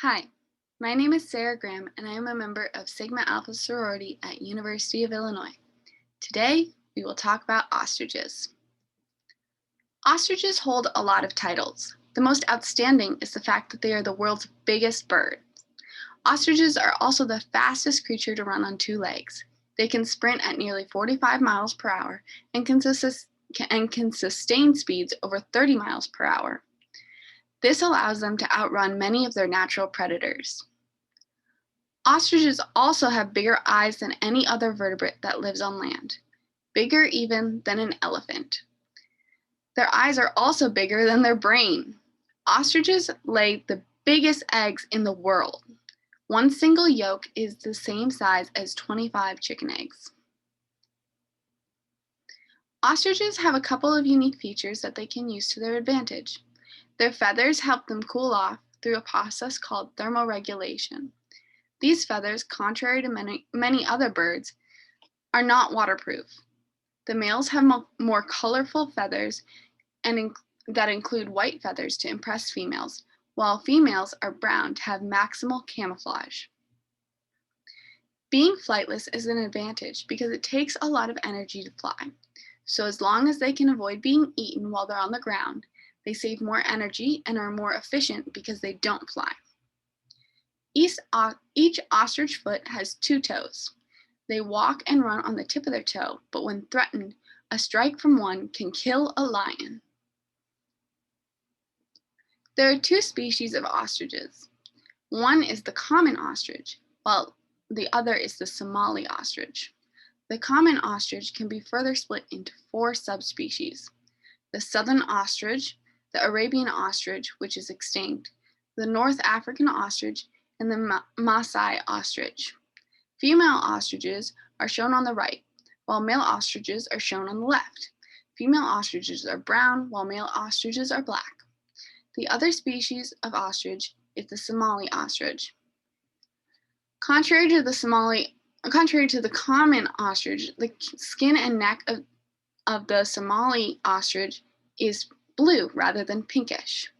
Hi, my name is Sarah Graham, and I am a member of Sigma Alpha sorority at University of Illinois. Today, we will talk about ostriches. Ostriches hold a lot of titles. The most outstanding is the fact that they are the world's biggest bird. Ostriches are also the fastest creature to run on two legs. They can sprint at nearly 45 miles per hour and can sustain speeds over 30 miles per hour. This allows them to outrun many of their natural predators. Ostriches also have bigger eyes than any other vertebrate that lives on land, bigger even than an elephant. Their eyes are also bigger than their brain. Ostriches lay the biggest eggs in the world. One single yolk is the same size as 25 chicken eggs. Ostriches have a couple of unique features that they can use to their advantage. Their feathers help them cool off through a process called thermoregulation. These feathers, contrary to many other birds, are not waterproof. The males have more colorful feathers that include white feathers to impress females, while females are brown to have maximal camouflage. Being flightless is an advantage because it takes a lot of energy to fly. So as long as they can avoid being eaten while they're on the ground, they save more energy and are more efficient because they don't fly. Each ostrich foot has two toes. They walk and run on the tip of their toe, but when threatened, a strike from one can kill a lion. There are two species of ostriches. One is the common ostrich, while the other is the Somali ostrich. The common ostrich can be further split into four subspecies: the southern ostrich, the Arabian ostrich, which is extinct, the North African ostrich, and the Maasai ostrich. Female ostriches are shown on the right, while male ostriches are shown on the left. Female ostriches are brown, while male ostriches are black. The other species of ostrich is the Somali ostrich. Contrary to the common ostrich, the skin and neck of the Somali ostrich is blue rather than pinkish.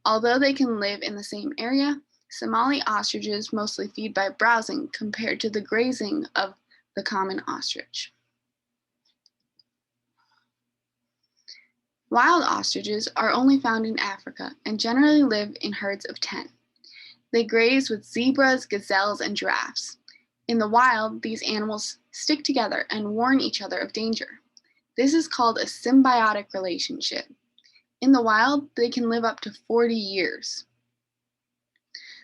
Although they can live in the same area, Somali ostriches mostly feed by browsing compared to the grazing of the common ostrich. Wild ostriches are only found in Africa and generally live in herds of 10. They graze with zebras, gazelles, and giraffes. In the wild, these animals stick together and warn each other of danger. This is called a symbiotic relationship. In the wild, they can live up to 40 years.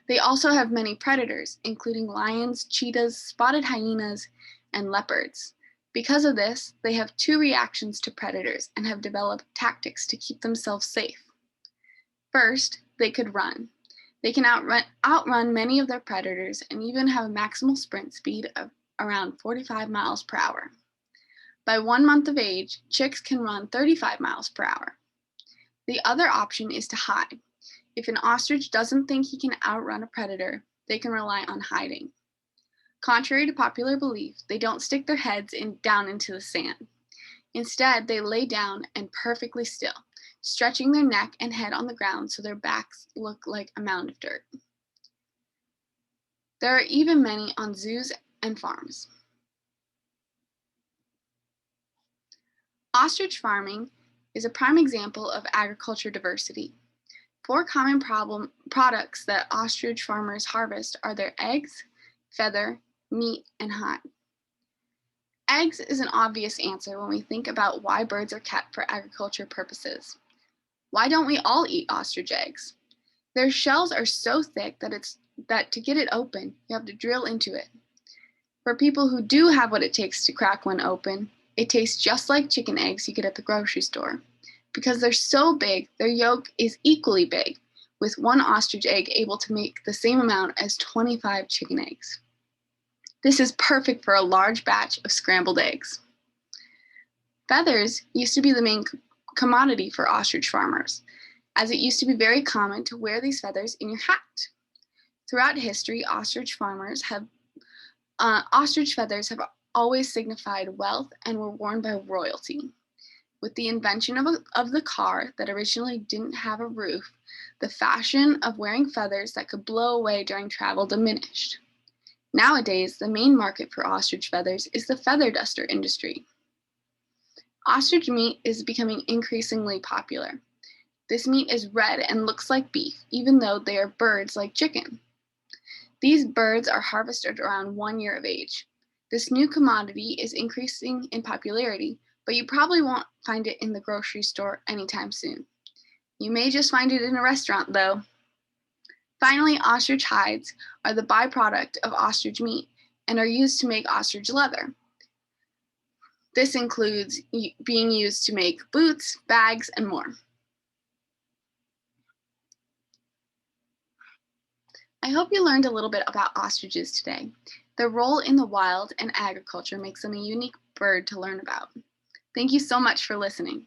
They also have many predators, including lions, cheetahs, spotted hyenas, and leopards. Because of this, they have two reactions to predators and have developed tactics to keep themselves safe. First, they could run. They can outrun many of their predators and even have a maximal sprint speed of around 45 miles per hour. By 1 month of age, chicks can run 35 miles per hour. The other option is to hide. If an ostrich doesn't think he can outrun a predator, they can rely on hiding. Contrary to popular belief, they don't stick their heads down into the sand. Instead, they lay down and perfectly still, stretching their neck and head on the ground so their backs look like a mound of dirt. There are even many on zoos and farms. Ostrich farming is a prime example of agriculture diversity. Four common products that ostrich farmers harvest are their eggs, feather, meat, and hide. Eggs is an obvious answer when we think about why birds are kept for agriculture purposes. Why don't we all eat ostrich eggs? Their shells are so thick that to get it open, you have to drill into it. For people who do have what it takes to crack one open, it tastes just like chicken eggs you get at the grocery store. Because they're so big, their yolk is equally big, with one ostrich egg able to make the same amount as 25 chicken eggs. This is perfect for a large batch of scrambled eggs. Feathers used to be the main commodity for ostrich farmers, as it used to be very common to wear these feathers in your hat. Throughout history, ostrich feathers have always signified wealth and were worn by royalty. With the invention of the car that originally didn't have a roof, the fashion of wearing feathers that could blow away during travel diminished. Nowadays, the main market for ostrich feathers is the feather duster industry. Ostrich meat is becoming increasingly popular. This meat is red and looks like beef, even though they are birds like chicken. These birds are harvested around 1 year of age. This new commodity is increasing in popularity, but you probably won't find it in the grocery store anytime soon. You may just find it in a restaurant, though. Finally, ostrich hides are the byproduct of ostrich meat and are used to make ostrich leather. This includes being used to make boots, bags, and more. I hope you learned a little bit about ostriches today. Their role in the wild and agriculture makes them a unique bird to learn about. Thank you so much for listening.